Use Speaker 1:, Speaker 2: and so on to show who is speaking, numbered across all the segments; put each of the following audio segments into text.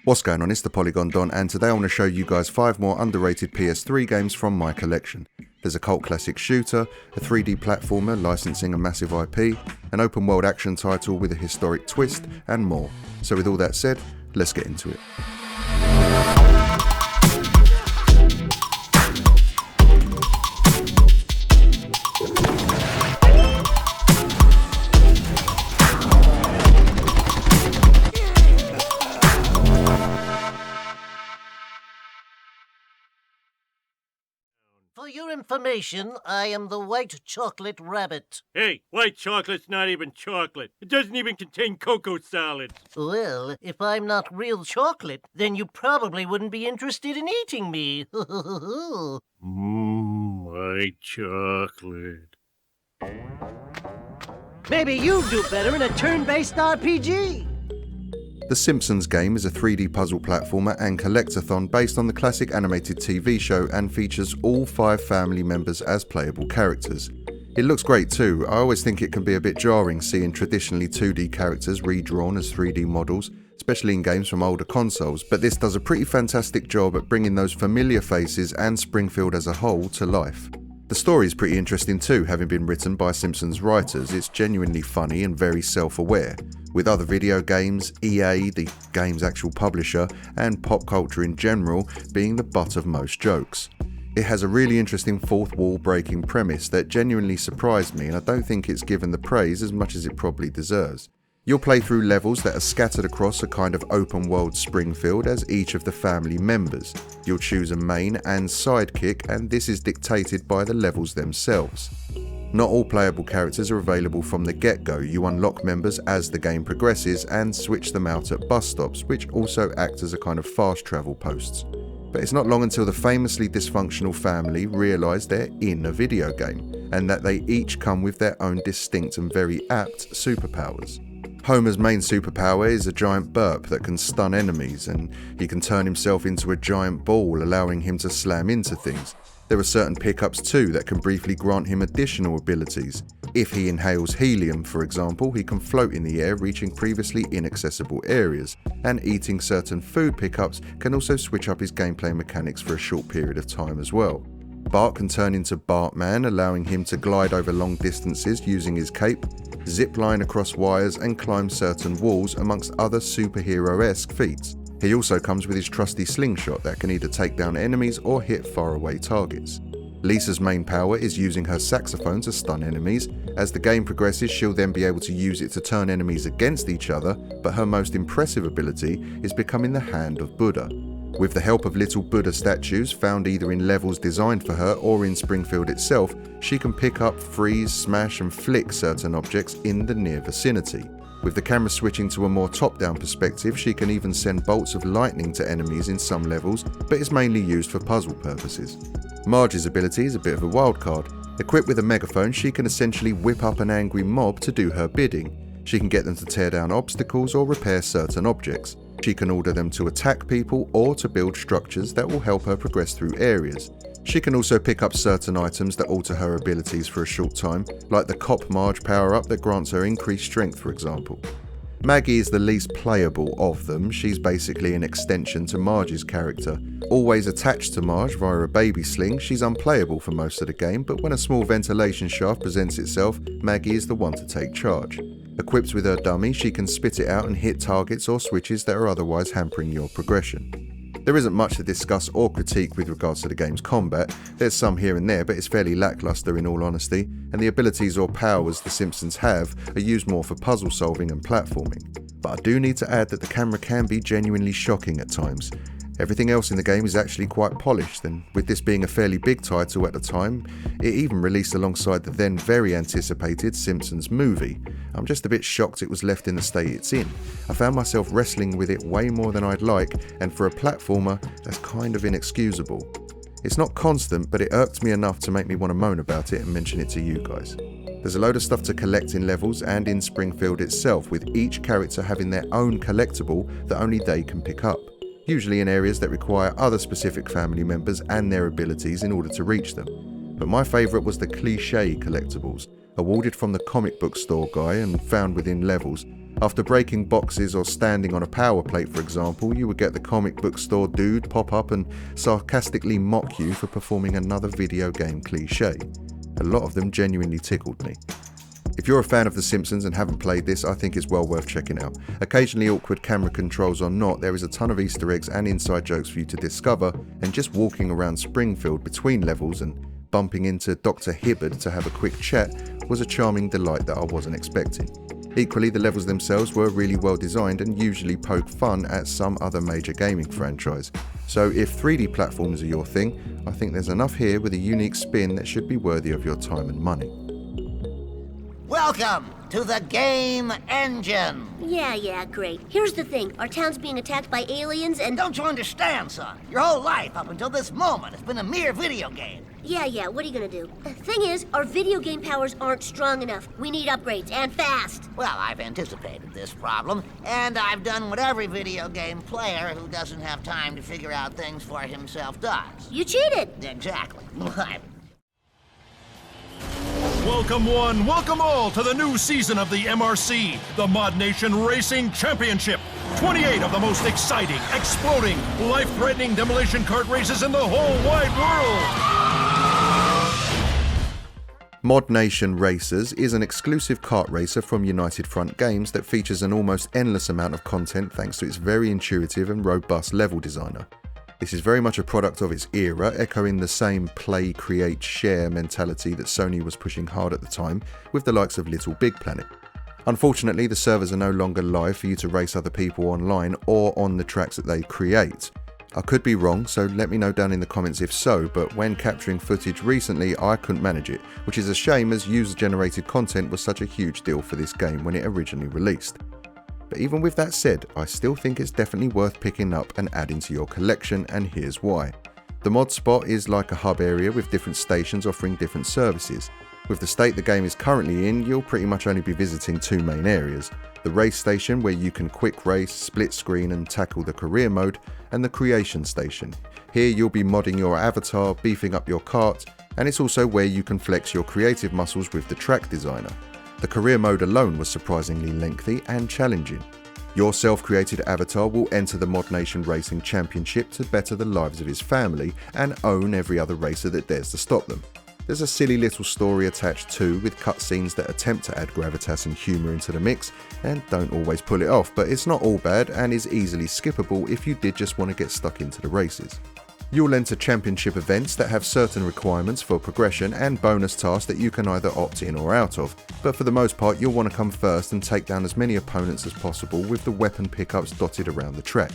Speaker 1: What's going on, it's the Polygon Don, and today I want to show you guys 5 more underrated PS3 games from my collection. There's a cult classic shooter, a 3D platformer licensing a massive IP, an open world action title with a historic twist, and more. So with all that said, let's get into it.
Speaker 2: For your information, I am the white chocolate rabbit.
Speaker 3: Hey, white chocolate's not even chocolate. It doesn't even contain cocoa solids.
Speaker 2: Well, if I'm not real chocolate, then you probably wouldn't be interested in eating me.
Speaker 3: White chocolate.
Speaker 2: Maybe you'd do better in a turn-based RPG.
Speaker 1: The Simpsons game is a 3D puzzle platformer and collectathon based on the classic animated TV show and features all 5 family members as playable characters. It looks great too. I always think it can be a bit jarring seeing traditionally 2D characters redrawn as 3D models, especially in games from older consoles, but this does a pretty fantastic job at bringing those familiar faces and Springfield as a whole to life. The story is pretty interesting too, having been written by Simpsons writers. It's genuinely funny and very self-aware, with other video games, EA, the game's actual publisher, and pop culture in general being the butt of most jokes. It has a really interesting fourth wall breaking premise that genuinely surprised me, and I don't think it's given the praise as much as it probably deserves. You'll play through levels that are scattered across a kind of open world Springfield as each of the family members. You'll choose a main and sidekick, and this is dictated by the levels themselves. Not all playable characters are available from the get-go. You unlock members as the game progresses and switch them out at bus stops, which also act as a kind of fast travel posts. But it's not long until the famously dysfunctional family realise they're in a video game, and that they each come with their own distinct and very apt superpowers. Homer's main superpower is a giant burp that can stun enemies, and he can turn himself into a giant ball, allowing him to slam into things. There are certain pickups too that can briefly grant him additional abilities. If he inhales helium, for example, he can float in the air, reaching previously inaccessible areas, and eating certain food pickups can also switch up his gameplay mechanics for a short period of time as well. Bart can turn into Bartman, allowing him to glide over long distances using his cape, zipline across wires and climb certain walls, amongst other superhero-esque feats. He also comes with his trusty slingshot that can either take down enemies or hit faraway targets. Lisa's main power is using her saxophone to stun enemies. As the game progresses, she'll then be able to use it to turn enemies against each other, but her most impressive ability is becoming the Hand of Buddha. With the help of little Buddha statues found either in levels designed for her or in Springfield itself, she can pick up, freeze, smash and flick certain objects in the near vicinity. With the camera switching to a more top-down perspective, she can even send bolts of lightning to enemies in some levels, but is mainly used for puzzle purposes. Marge's ability is a bit of a wild card. Equipped with a megaphone, she can essentially whip up an angry mob to do her bidding. She can get them to tear down obstacles or repair certain objects. She can order them to attack people or to build structures that will help her progress through areas. She can also pick up certain items that alter her abilities for a short time, like the Cop Marge power-up that grants her increased strength, for example. Maggie is the least playable of them. She's basically an extension to Marge's character. Always attached to Marge via a baby sling, she's unplayable for most of the game, but when a small ventilation shaft presents itself, Maggie is the one to take charge. Equipped with her dummy, she can spit it out and hit targets or switches that are otherwise hampering your progression. There isn't much to discuss or critique with regards to the game's combat. There's some here and there, but it's fairly lackluster in all honesty, and the abilities or powers the Simpsons have are used more for puzzle solving and platforming. But I do need to add that the camera can be genuinely shocking at times. Everything else in the game is actually quite polished, and with this being a fairly big title at the time, it even released alongside the then very anticipated Simpsons movie. I'm just a bit shocked it was left in the state it's in. I found myself wrestling with it way more than I'd like, and for a platformer, that's kind of inexcusable. It's not constant, but it irked me enough to make me want to moan about it and mention it to you guys. There's a load of stuff to collect in levels and in Springfield itself, with each character having their own collectible that only they can pick up, usually in areas that require other specific family members and their abilities in order to reach them. But my favourite was the cliché collectibles, awarded from the comic book store guy and found within levels. After breaking boxes or standing on a power plate, for example, you would get the comic book store dude pop up and sarcastically mock you for performing another video game cliche. A lot of them genuinely tickled me. If you're a fan of The Simpsons and haven't played this, I think it's well worth checking out. Occasionally awkward camera controls or not, there is a ton of Easter eggs and inside jokes for you to discover, and just walking around Springfield between levels and bumping into Dr. Hibbard to have a quick chat was a charming delight that I wasn't expecting. Equally, the levels themselves were really well designed and usually poke fun at some other major gaming franchise. So if 3D platforms are your thing, I think there's enough here with a unique spin that should be worthy of your time and money.
Speaker 4: Welcome to the game engine.
Speaker 5: Yeah, great. Here's the thing. Our town's being attacked by aliens and...
Speaker 4: Don't you understand, son? Your whole life up until this moment has been a mere video game.
Speaker 5: Yeah, what are you gonna do? The thing is, our video game powers aren't strong enough. We need upgrades, and fast.
Speaker 4: Well, I've anticipated this problem, and I've done what every video game player who doesn't have time to figure out things for himself does.
Speaker 5: You cheated.
Speaker 4: Exactly.
Speaker 6: Welcome one, welcome all to the new season of the MRC, the ModNation Racing Championship. 28 of the most exciting, exploding, life-threatening demolition kart races in the whole wide world.
Speaker 1: ModNation Racers is an exclusive kart racer from United Front Games that features an almost endless amount of content thanks to its very intuitive and robust level designer. This is very much a product of its era, echoing the same play, create, share mentality that Sony was pushing hard at the time with the likes of Little Big Planet. Unfortunately, the servers are no longer live for you to race other people online or on the tracks that they create. I could be wrong, so let me know down in the comments if so, but when capturing footage recently, I couldn't manage it, which is a shame as user-generated content was such a huge deal for this game when it originally released. But even with that said, I still think it's definitely worth picking up and adding to your collection, and here's why. The mod spot is like a hub area with different stations offering different services. With the state the game is currently in, you'll pretty much only be visiting two main areas. The race station, where you can quick race, split screen and tackle the career mode, and the creation station. Here you'll be modding your avatar, beefing up your kart, and it's also where you can flex your creative muscles with the track designer. The career mode alone was surprisingly lengthy and challenging. Your self-created avatar will enter the ModNation Racing Championship to better the lives of his family and own every other racer that dares to stop them. There's a silly little story attached too, with cutscenes that attempt to add gravitas and humour into the mix and don't always pull it off, but it's not all bad and is easily skippable if you did just want to get stuck into the races. You'll enter championship events that have certain requirements for progression and bonus tasks that you can either opt in or out of, but for the most part you'll want to come first and take down as many opponents as possible with the weapon pickups dotted around the track.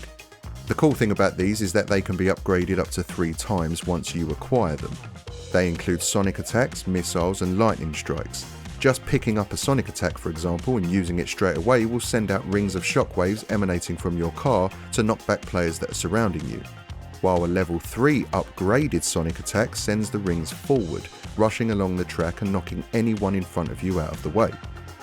Speaker 1: The cool thing about these is that they can be upgraded up to 3 times once you acquire them. They include sonic attacks, missiles and lightning strikes. Just picking up a sonic attack, for example, and using it straight away will send out rings of shockwaves emanating from your car to knock back players that are surrounding you, while a level 3 upgraded sonic attack sends the rings forward, rushing along the track and knocking anyone in front of you out of the way.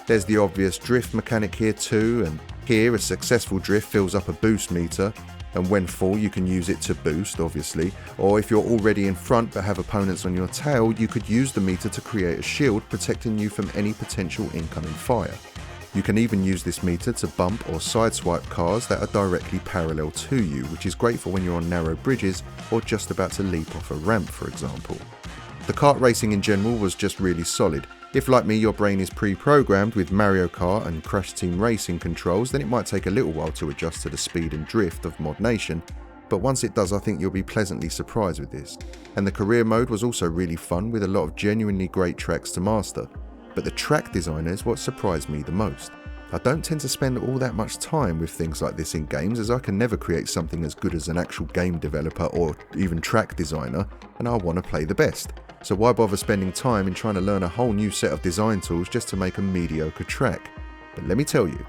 Speaker 1: There's the obvious drift mechanic here too, and here a successful drift fills up a boost meter, and when full you can use it to boost, obviously, or if you're already in front but have opponents on your tail, you could use the meter to create a shield protecting you from any potential incoming fire. You can even use this meter to bump or sideswipe cars that are directly parallel to you, which is great for when you're on narrow bridges or just about to leap off a ramp, for example. The kart racing in general was just really solid. If, like me, your brain is pre-programmed with Mario Kart and Crash Team Racing controls, then it might take a little while to adjust to the speed and drift of ModNation, but once it does, I think you'll be pleasantly surprised with this. And the career mode was also really fun with a lot of genuinely great tracks to master. But the track designer is what surprised me the most. I don't tend to spend all that much time with things like this in games, as I can never create something as good as an actual game developer or even track designer, and I want to play the best. So why bother spending time in trying to learn a whole new set of design tools just to make a mediocre track? But let me tell you,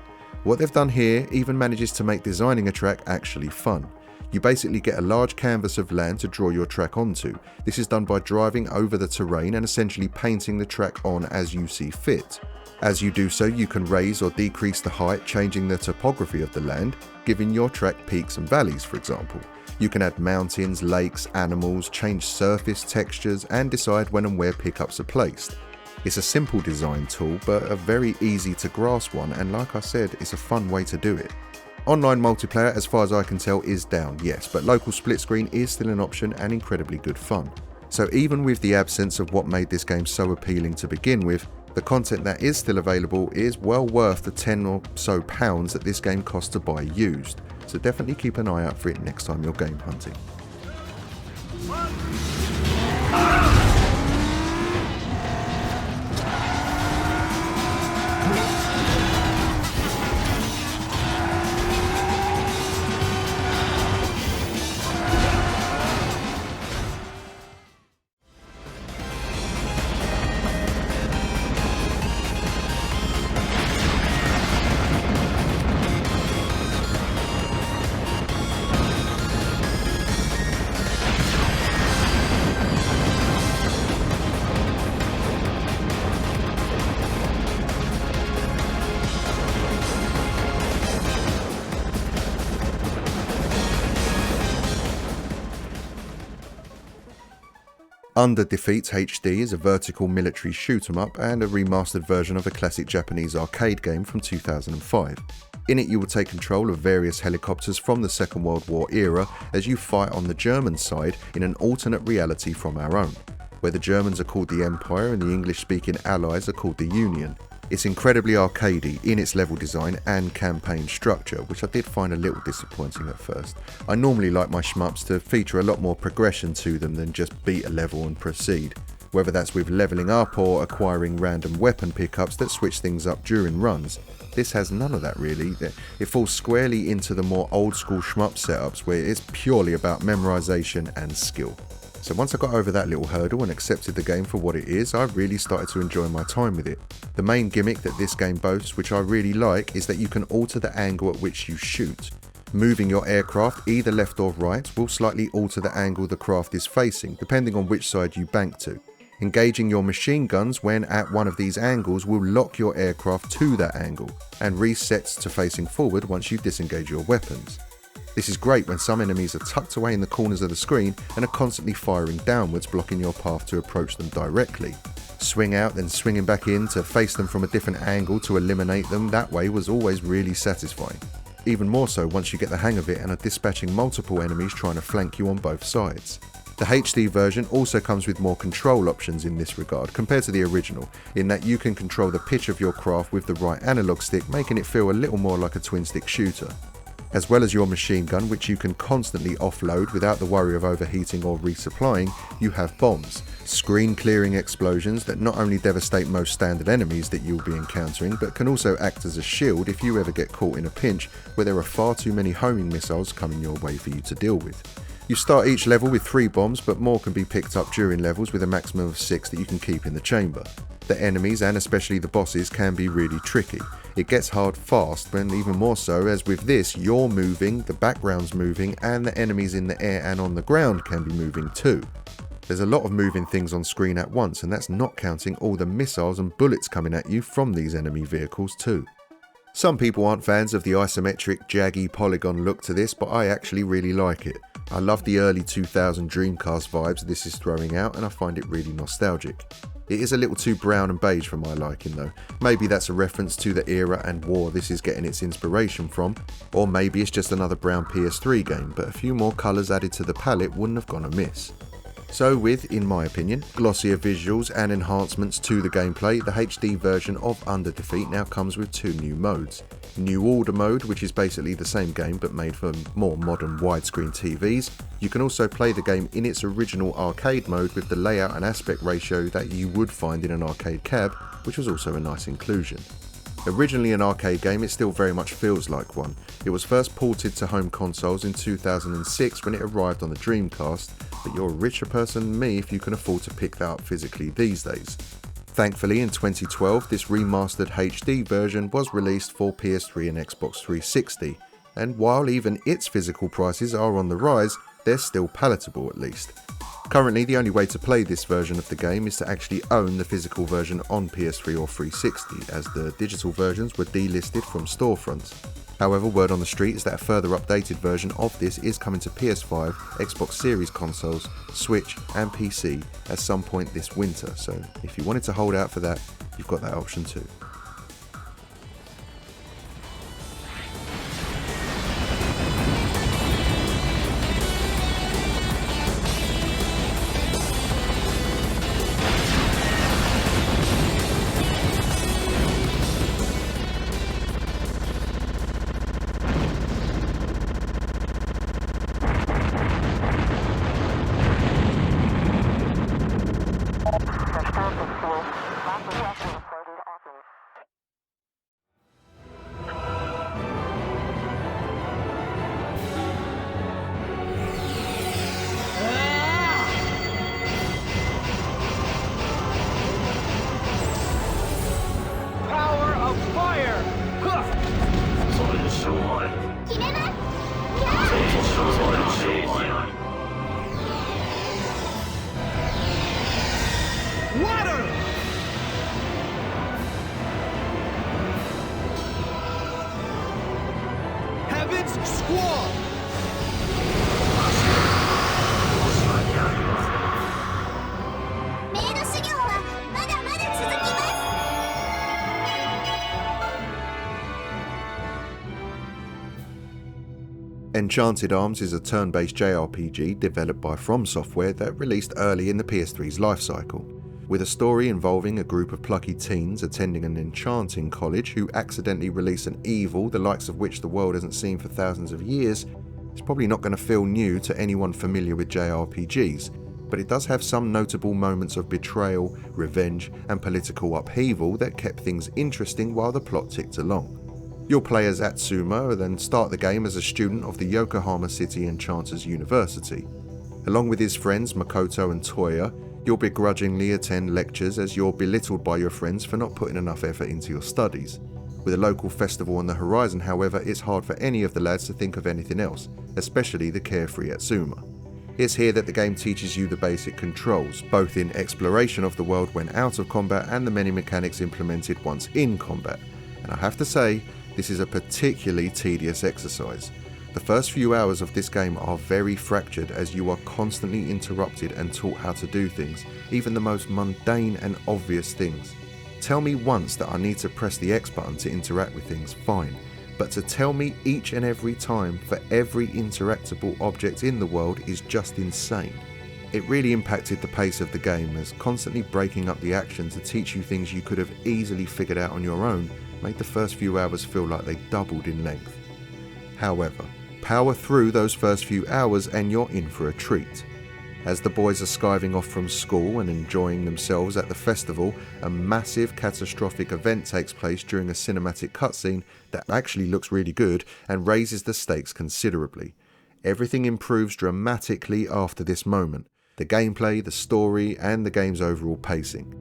Speaker 1: what they've done here even manages to make designing a track actually fun. You basically get a large canvas of land to draw your track onto. This is done by driving over the terrain and essentially painting the track on as you see fit. As you do so, you can raise or decrease the height, changing the topography of the land, giving your track peaks and valleys, for example. You can add mountains, lakes, animals, change surface textures, and decide when and where pickups are placed. It's a simple design tool, but a very easy to grasp one, and like I said, it's a fun way to do it. Online multiplayer, as far as I can tell, is down, yes, but local split screen is still an option and incredibly good fun. So even with the absence of what made this game so appealing to begin with, the content that is still available is well worth the £10 or so that this game costs to buy used. So definitely keep an eye out for it next time you're game hunting. Under Defeat HD is a vertical military shoot-'em-up and a remastered version of a classic Japanese arcade game from 2005. In it you will take control of various helicopters from the Second World War era as you fight on the German side in an alternate reality from our own, where the Germans are called the Empire and the English-speaking Allies are called the Union. It's incredibly arcadey in its level design and campaign structure, which I did find a little disappointing at first. I normally like my shmups to feature a lot more progression to them than just beat a level and proceed, whether that's with leveling up or acquiring random weapon pickups that switch things up during runs. This has none of that really. It falls squarely into the more old school shmup setups where it's purely about memorization and skill. So once I got over that little hurdle and accepted the game for what it is, I really started to enjoy my time with it. The main gimmick that this game boasts, which I really like, is that you can alter the angle at which you shoot. Moving your aircraft either left or right will slightly alter the angle the craft is facing, depending on which side you bank to. Engaging your machine guns when at one of these angles will lock your aircraft to that angle, and resets to facing forward once you disengage your weapons. This is great when some enemies are tucked away in the corners of the screen and are constantly firing downwards, blocking your path to approach them directly. Swing out, then swinging back in to face them from a different angle to eliminate them that way was always really satisfying. Even more so once you get the hang of it and are dispatching multiple enemies trying to flank you on both sides. The HD version also comes with more control options in this regard compared to the original, in that you can control the pitch of your craft with the right analog stick, making it feel a little more like a twin-stick shooter. As well as your machine gun, which you can constantly offload without the worry of overheating or resupplying, you have bombs, screen-clearing explosions that not only devastate most standard enemies that you'll be encountering, but can also act as a shield if you ever get caught in a pinch where there are far too many homing missiles coming your way for you to deal with. You start each level with 3 bombs, but more can be picked up during levels with a maximum of 6 that you can keep in the chamber. The enemies, and especially the bosses, can be really tricky. It gets hard fast, and even more so as with this, you're moving, the background's moving, and the enemies in the air and on the ground can be moving too. There's a lot of moving things on screen at once, and that's not counting all the missiles and bullets coming at you from these enemy vehicles too. Some people aren't fans of the isometric, jaggy polygon look to this, but I actually really like it. I love the early 2000 Dreamcast vibes this is throwing out, and I find it really nostalgic. It is a little too brown and beige for my liking though. Maybe that's a reference to the era and war this is getting its inspiration from, or maybe it's just another brown PS3 game, but a few more colours added to the palette wouldn't have gone amiss. So with, in my opinion, glossier visuals and enhancements to the gameplay, the HD version of Under Defeat now comes with 2 new modes. New Order mode, which is basically the same game but made for more modern widescreen TVs. You can also play the game in its original arcade mode with the layout and aspect ratio that you would find in an arcade cab, which was also a nice inclusion. Originally an arcade game, it still very much feels like one. It was first ported to home consoles in 2006 when it arrived on the Dreamcast, but you're a richer person than me if you can afford to pick that up physically these days. Thankfully in 2012 this remastered HD version was released for PS3 and Xbox 360, and while even its physical prices are on the rise, they're still palatable at least. Currently the only way to play this version of the game is to actually own the physical version on PS3 or 360, as the digital versions were delisted from storefronts. However, word on the street is that a further updated version of this is coming to PS5, Xbox Series consoles, Switch and PC at some point this winter, so if you wanted to hold out for that, you've got that option too. Enchanted Arms is a turn-based JRPG developed by FromSoft that released early in the PS3's lifecycle. With a story involving a group of plucky teens attending an enchanting college who accidentally release an evil the likes of which the world hasn't seen for thousands of years, it's probably not going to feel new to anyone familiar with JRPGs, but it does have some notable moments of betrayal, revenge and political upheaval that kept things interesting while the plot ticked along. You'll play as Atsuma and start the game as a student of the Yokohama City Enchanters University. Along with his friends Makoto and Toya, you'll begrudgingly attend lectures as you're belittled by your friends for not putting enough effort into your studies. With a local festival on the horizon, however, it's hard for any of the lads to think of anything else, especially the carefree Atsuma. It's here that the game teaches you the basic controls, both in exploration of the world when out of combat and the many mechanics implemented once in combat. And I have to say, this is a particularly tedious exercise. The first few hours of this game are very fractured as you are constantly interrupted and taught how to do things, even the most mundane and obvious things. Tell me once that I need to press the X button to interact with things, fine, but to tell me each and every time for every interactable object in the world is just insane. It really impacted the pace of the game, as constantly breaking up the action to teach you things you could have easily figured out on your own made the first few hours feel like they doubled in length. However, power through those first few hours and you're in for a treat. As the boys are skiving off from school and enjoying themselves at the festival, a massive catastrophic event takes place during a cinematic cutscene that actually looks really good and raises the stakes considerably. Everything improves dramatically after this moment: the gameplay, the story, and the game's overall pacing.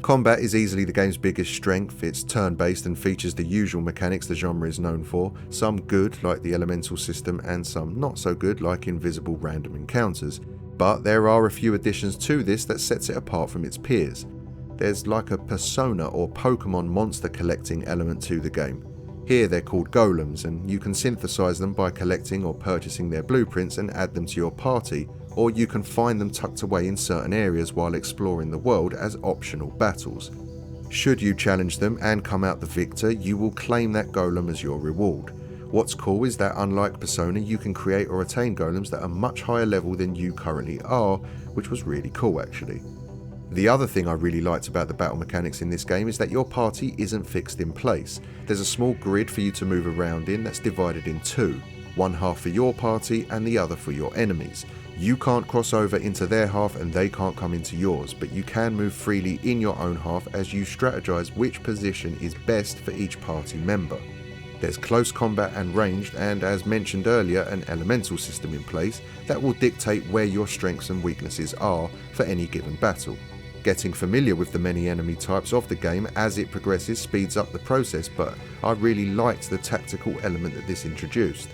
Speaker 1: Combat is easily the game's biggest strength. It's turn-based and features the usual mechanics the genre is known for, some good like the elemental system and some not so good like invisible random encounters. But there are a few additions to this that sets it apart from its peers. There's like a persona or Pokemon monster collecting element to the game. Here they're called golems, and you can synthesize them by collecting or purchasing their blueprints and add them to your party, or you can find them tucked away in certain areas while exploring the world as optional battles. Should you challenge them and come out the victor, you will claim that golem as your reward. What's cool is that unlike Persona, you can create or attain golems that are much higher level than you currently are, which was really cool actually. The other thing I really liked about the battle mechanics in this game is that your party isn't fixed in place. There's a small grid for you to move around in that's divided in two, one half for your party and the other for your enemies. You can't cross over into their half and they can't come into yours, but you can move freely in your own half as you strategize which position is best for each party member. There's close combat and ranged, and as mentioned earlier, an elemental system in place that will dictate where your strengths and weaknesses are for any given battle. Getting familiar with the many enemy types of the game as it progresses speeds up the process, but I really liked the tactical element that this introduced.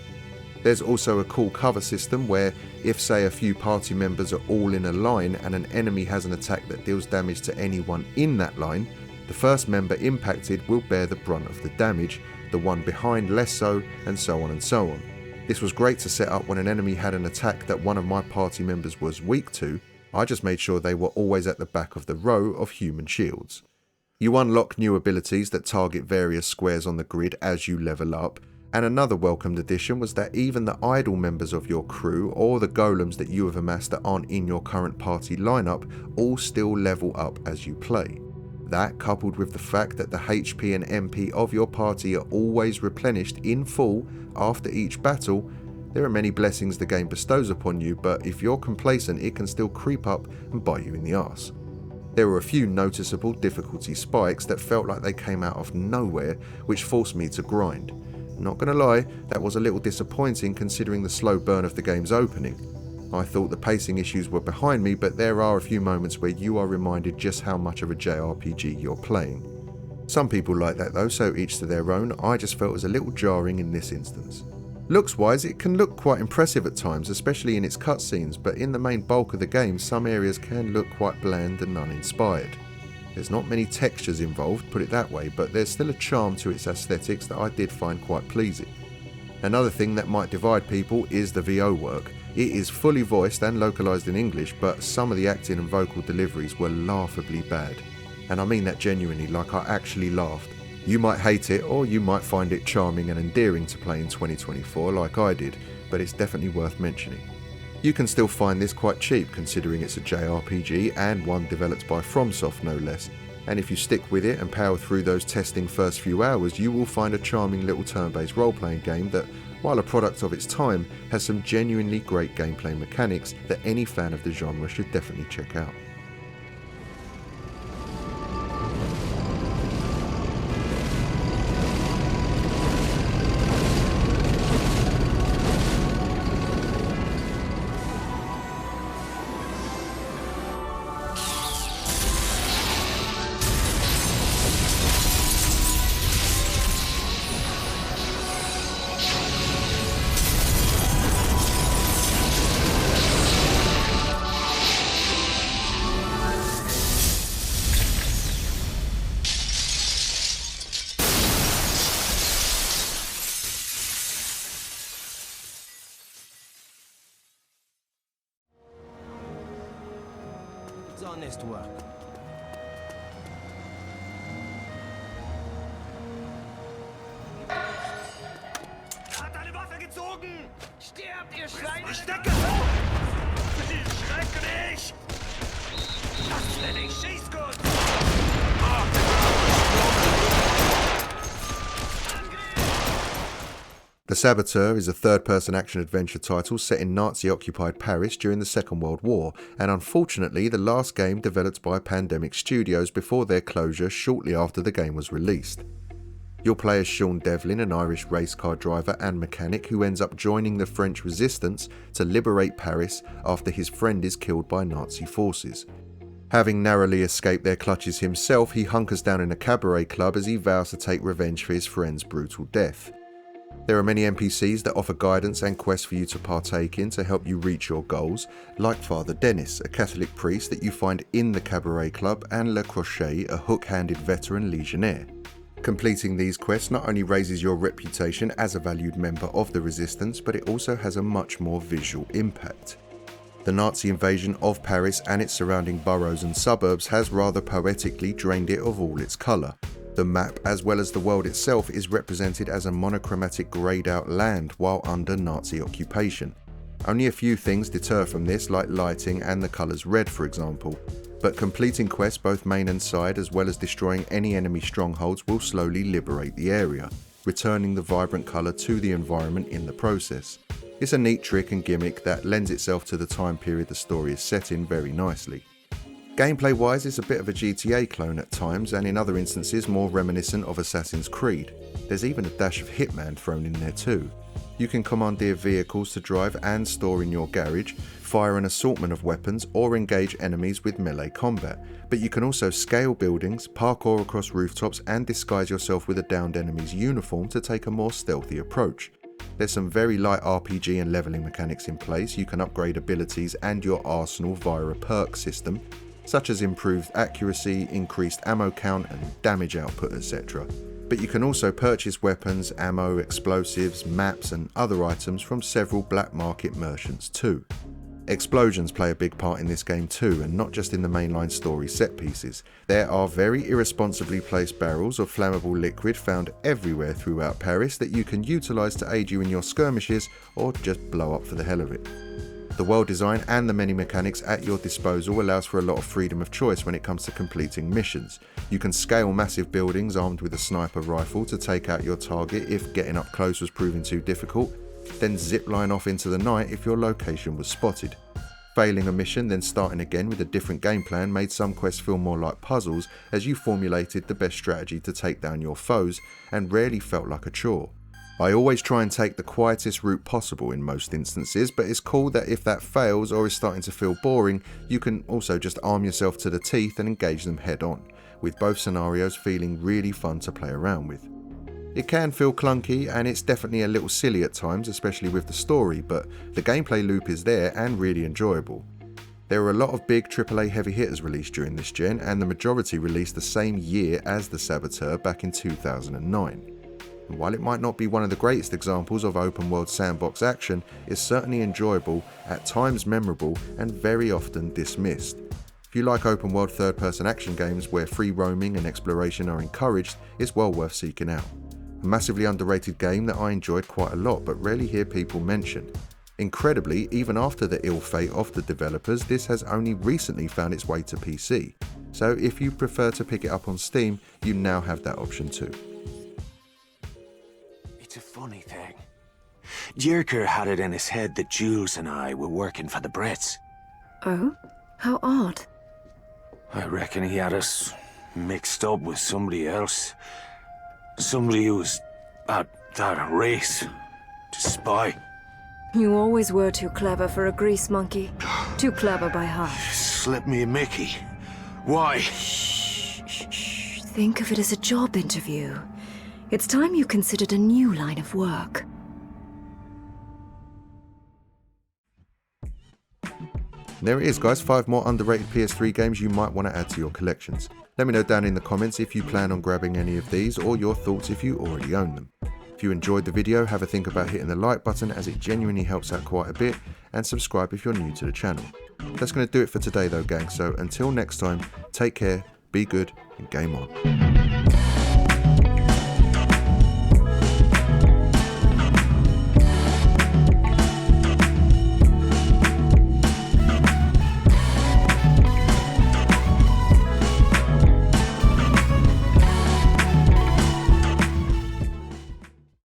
Speaker 1: There's also a cool cover system where, if say a few party members are all in a line and an enemy has an attack that deals damage to anyone in that line, The first member impacted will bear the brunt of the damage, the one behind less so, and so on and so on. This was great to set up when an enemy had an attack that one of my party members was weak to. I just made sure they were always at the back of the row of human shields. You unlock new abilities that target various squares on the grid as you level up, and another welcomed addition was that even the idle members of your crew or the golems that you have amassed that aren't in your current party lineup all still level up as you play. That, coupled with the fact that the HP and MP of your party are always replenished in full after each battle, there are many blessings the game bestows upon you, but if you're complacent it can still creep up and bite you in the arse. There were a few noticeable difficulty spikes that felt like they came out of nowhere, which forced me to grind. Not gonna lie, that was a little disappointing considering the slow burn of the game's opening. I thought the pacing issues were behind me, but there are a few moments where you are reminded just how much of a JRPG you're playing. Some people like that though, so each to their own. I just felt it was a little jarring in this instance. Looks wise, it can look quite impressive at times, especially in its cutscenes, but in the main bulk of the game some areas can look quite bland and uninspired. There's not many textures involved, put it that way, but there's still a charm to its aesthetics that I did find quite pleasing. Another thing that might divide people is the VO work. It is fully voiced and localised in English, but some of the acting and vocal deliveries were laughably bad. And I mean that genuinely, like I actually laughed. You might hate it, or you might find it charming and endearing to play in 2024 like I did, but it's definitely worth mentioning. You can still find this quite cheap considering it's a JRPG and one developed by FromSoft no less, and if you stick with it and power through those testing first few hours, you will find a charming little turn-based role-playing game that, while a product of its time, has some genuinely great gameplay mechanics that any fan of the genre should definitely check out.
Speaker 7: It's honest work.
Speaker 8: Hat eine Waffe gezogen!
Speaker 7: Stirbt, ihr Schweine!
Speaker 8: Verstecke! Schreck mich! Das nenne ich Schießgut!
Speaker 1: The Saboteur is a third-person action-adventure title set in Nazi-occupied Paris during the Second World War, and unfortunately the last game developed by Pandemic Studios before their closure shortly after the game was released. You'll play as Sean Devlin, an Irish race car driver and mechanic who ends up joining the French resistance to liberate Paris after his friend is killed by Nazi forces. Having narrowly escaped their clutches himself, he hunkers down in a cabaret club as he vows to take revenge for his friend's brutal death. There are many NPCs that offer guidance and quests for you to partake in to help you reach your goals, like Father Dennis, a Catholic priest that you find in the cabaret club, and Le Crochet, a hook-handed veteran legionnaire. Completing these quests not only raises your reputation as a valued member of the resistance, but it also has a much more visual impact. The Nazi invasion of Paris and its surrounding boroughs and suburbs has rather poetically drained it of all its colour. The map, as well as the world itself, is represented as a monochromatic greyed out land while under Nazi occupation. Only a few things deter from this, like lighting and the colours red for example, but completing quests both main and side as well as destroying any enemy strongholds will slowly liberate the area, returning the vibrant colour to the environment in the process. It's a neat trick and gimmick that lends itself to the time period the story is set in very nicely. Gameplay wise, it's a bit of a GTA clone at times, and in other instances more reminiscent of Assassin's Creed. There's even a dash of Hitman thrown in there too. You can commandeer vehicles to drive and store in your garage, fire an assortment of weapons, or engage enemies with melee combat, but you can also scale buildings, parkour across rooftops, and disguise yourself with a downed enemy's uniform to take a more stealthy approach. There's some very light RPG and leveling mechanics in place. You can upgrade abilities and your arsenal via a perk system. such as improved accuracy, increased ammo count and damage output, etc. But you can also purchase weapons, ammo, explosives, maps and other items from several black market merchants too. Explosions play a big part in this game too, and not just in the mainline story set pieces. There are very irresponsibly placed barrels of flammable liquid found everywhere throughout Paris that you can utilise to aid you in your skirmishes or just blow up for the hell of it. The world design and the many mechanics at your disposal allows for a lot of freedom of choice when it comes to completing missions. You can scale massive buildings armed with a sniper rifle to take out your target if getting up close was proving too difficult, then zipline off into the night if your location was spotted. Failing a mission, then starting again with a different game plan made some quests feel more like puzzles as you formulated the best strategy to take down your foes and rarely felt like a chore. I always try and take the quietest route possible in most instances, but it's cool that if that fails or is starting to feel boring, you can also just arm yourself to the teeth and engage them head on, with both scenarios feeling really fun to play around with. It can feel clunky and it's definitely a little silly at times, especially with the story, but the gameplay loop is there and really enjoyable. There were a lot of big AAA heavy hitters released during this gen, and the majority released the same year as the Saboteur back in 2009. And while it might not be one of the greatest examples of open world sandbox action, it's certainly enjoyable, at times memorable, and very often dismissed. If you like open world third person action games where free roaming and exploration are encouraged, it's well worth seeking out. A massively underrated game that I enjoyed quite a lot but rarely hear people mention. Incredibly, even after the ill fate of the developers, this has only recently found its way to PC. So if you prefer to pick it up on Steam, you now have that option too.
Speaker 9: It's a funny thing. Jirker had it in his head that Jules and I were working for the Brits.
Speaker 10: Oh? How odd.
Speaker 9: I reckon he had us mixed up with somebody else. Somebody who was at that race to spy.
Speaker 10: You always were too clever for a grease monkey. Too clever by half.
Speaker 9: Slip me a Mickey. Why?
Speaker 10: Shh, shh, shh. Think of it as a job interview. It's time you considered a new line of work.
Speaker 1: There it is guys, 5 more underrated PS3 games you might want to add to your collections. Let me know down in the comments if you plan on grabbing any of these or your thoughts if you already own them. If you enjoyed the video, have a think about hitting the like button as it genuinely helps out quite a bit, and subscribe if you're new to the channel. That's going to do it for today though gang, so until next time, take care, be good and game on.